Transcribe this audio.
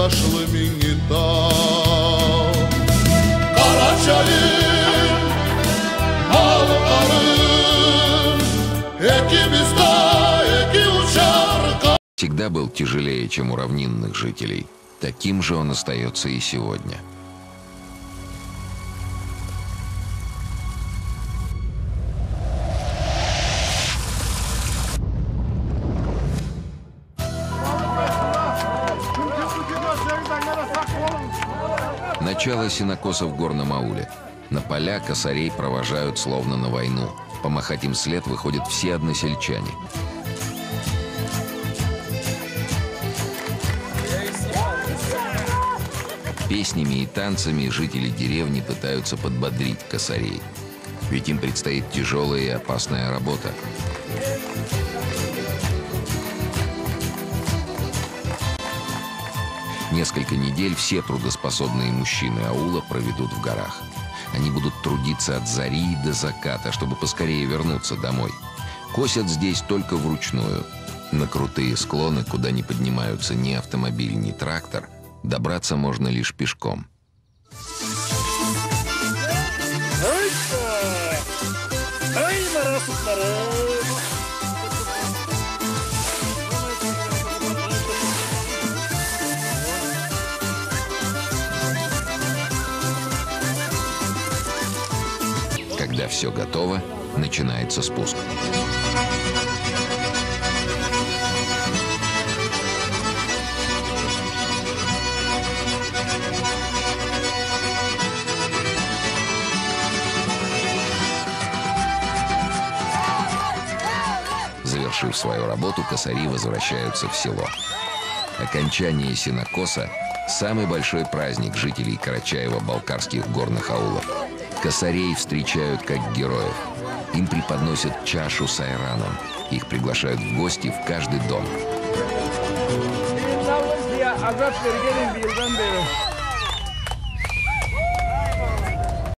yaşlı Mingitao. Karaçayım, halkarım, ekimizde eki uçar. Всегда был тяжелее, чем у равнинных жителей. Таким же он остается и сегодня. Начало сенокоса в горном ауле. На поля косарей провожают словно на войну. Помахать им вслед выходят все односельчане. Песнями и танцами жители деревни пытаются подбодрить косарей. Ведь им предстоит тяжелая и опасная работа. Несколько недель все трудоспособные мужчины аула проведут в горах. Они будут трудиться от зари до заката, чтобы поскорее вернуться домой. Косят здесь только вручную. На крутые склоны, куда не поднимаются ни автомобиль, ни трактор, добраться можно лишь пешком. Когда все готово, начинается спуск. Завершив свою работу, косари возвращаются в село. Окончание сенокоса – самый большой праздник жителей Карачаево-Балкарских горных аулов. Косарей встречают как героев. Им преподносят чашу с айраном. Их приглашают в гости в каждый дом.